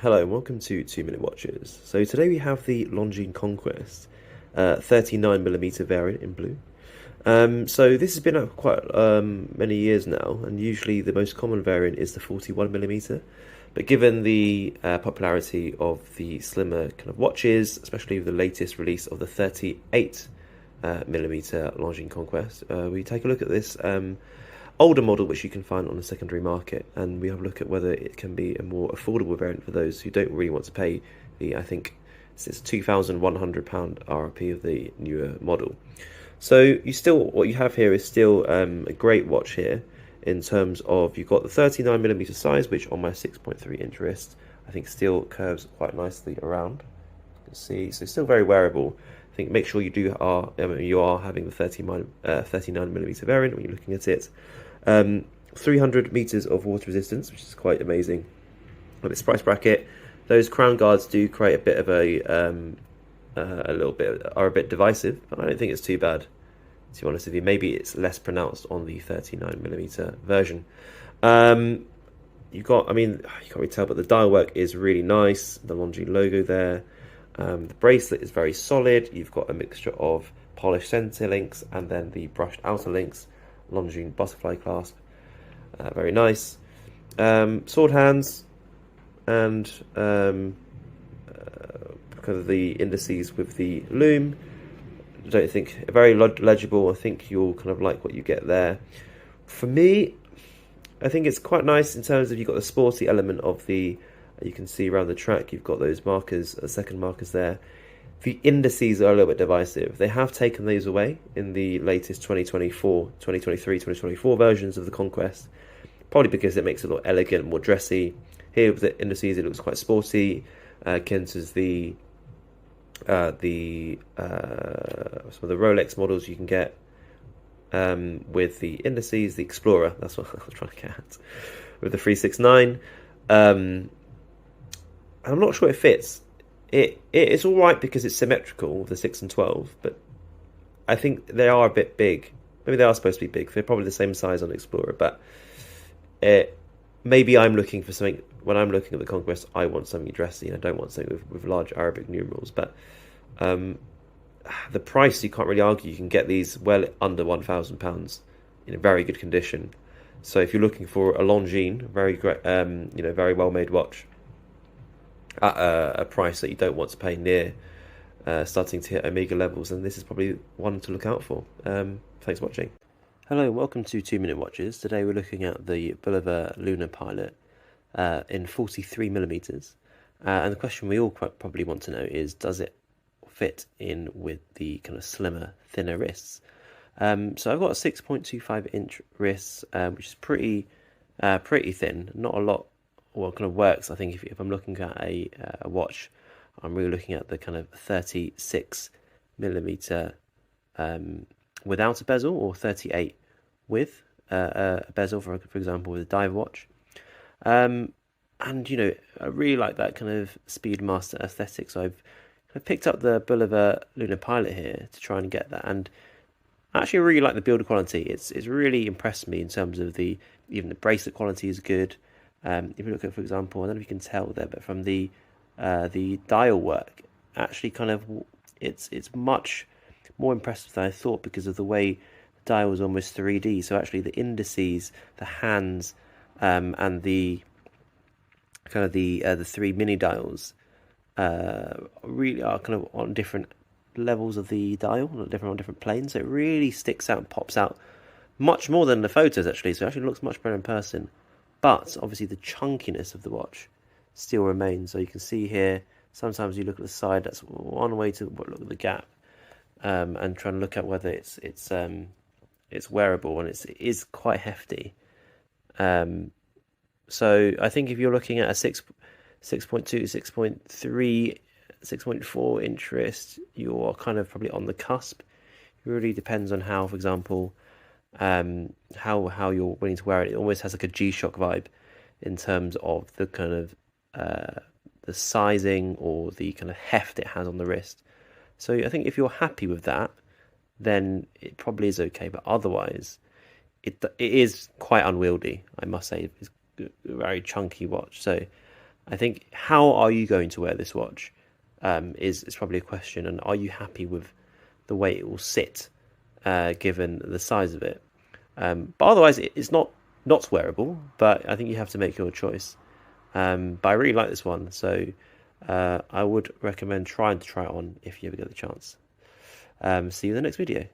Hello and welcome to 2 Minute Watches. So today we have the Longines Conquest 39mm variant in blue. So this has been out for quite many years now, and usually the most common variant is the 41mm. But given the popularity of the slimmer kind of watches, especially with the latest release of the 38mm Longines Conquest, we take a look at this older model which you can find on the secondary market, and we have a look at whether it can be a more affordable variant for those who don't really want to pay the, I think it's £2,100 RRP of the newer model. So what you have here is still a great watch here in terms of you've got the 39mm size, which on my 6.3 inch wrist I think still curves quite nicely around. You can see, so still very wearable. I think make sure you are having the 39mm variant when you're looking at it. 300 meters of water resistance, which is quite amazing. At this price bracket, those crown guards do create a bit of are a bit divisive, but I don't think it's too bad, to be honest with you. Maybe it's less pronounced on the 39mm version. You can't really tell, but the dial work is really nice. The Longines logo there. The bracelet is very solid. You've got a mixture of polished center links and then the brushed outer links. Longines butterfly clasp, very nice. Sword hands and kind of the indices with the loom. I don't think very legible. I think you'll kind of like what you get there. For me, I think it's quite nice in terms of you've got the sporty element of the. You can see around the track you've got those markers, second markers there. The indices are a little bit divisive. They have taken these away in the latest 2024, 2023, 2024 versions of the Conquest, probably because it makes it look elegant, more dressy. Here with the indices, it looks quite sporty. Kent is some of the Rolex models you can get with the indices, the Explorer, that's what I was trying to get at, with the 369. I'm not sure it fits. It's all right because it's symmetrical with the 6 and 12, but I think they are a bit big. Maybe they are supposed to be big. They're probably the same size on Explorer, but maybe I'm looking for something. When I'm looking at the Conquest, I want something dressy, and I don't want something with large Arabic numerals. But the price, you can't really argue. You can get these well under £1,000 in a very good condition. So if you're looking for a Longines, very great, very well made watch, at a price that you don't want to pay near starting to hit Omega levels, and this is probably one to look out for. Thanks for watching. Hello and welcome to 2 Minute Watches. Today we're looking at the Bulova Lunar Pilot in 43mm, and the question we all quite probably want to know is, does it fit in with the kind of slimmer, thinner wrists? So I've got a 6.25 inch wrist, which is pretty thin, not a lot. Well, kind of works. I think if I'm looking at a watch, I'm really looking at the kind of 36mm without a bezel, or 38 with a bezel, for example, with a dive watch. And I really like that kind of Speedmaster aesthetic. So I've picked up the Bulova Lunar Pilot here to try and get that, and I actually really like the build quality. It's really impressed me in terms of even the bracelet quality is good. If you look at, for example, I don't know if you can tell there, but from the dial work, actually kind of it's much more impressive than I thought, because of the way the dial was almost 3D. So actually the indices, the hands, and the kind of the 3 mini dials really are kind of on different levels of the dial, on different planes. So it really sticks out and pops out much more than the photos actually. So it actually looks much better in person. But obviously the chunkiness of the watch still remains. So you can see here, sometimes you look at the side, that's one way to look at the gap, and try and look at whether it's wearable, and it is quite hefty. So I think if you're looking at a 6.2, 6.3, 6.4 inch wrist, you're kind of probably on the cusp. It really depends on how, for example, how you're willing to wear it. It almost has like a G-Shock vibe in terms of the kind of the sizing or the kind of heft it has on the wrist. So I think if you're happy with that, then it probably is okay. But otherwise, it is quite unwieldy, I must say. It's a very chunky watch. So I think how are you going to wear this watch is probably a question, and are you happy with the way it will sit given the size of it? But otherwise, it's not wearable. But I think you have to make your choice. But I really like this one, so I would recommend trying to try it on if you ever get the chance. See you in the next video.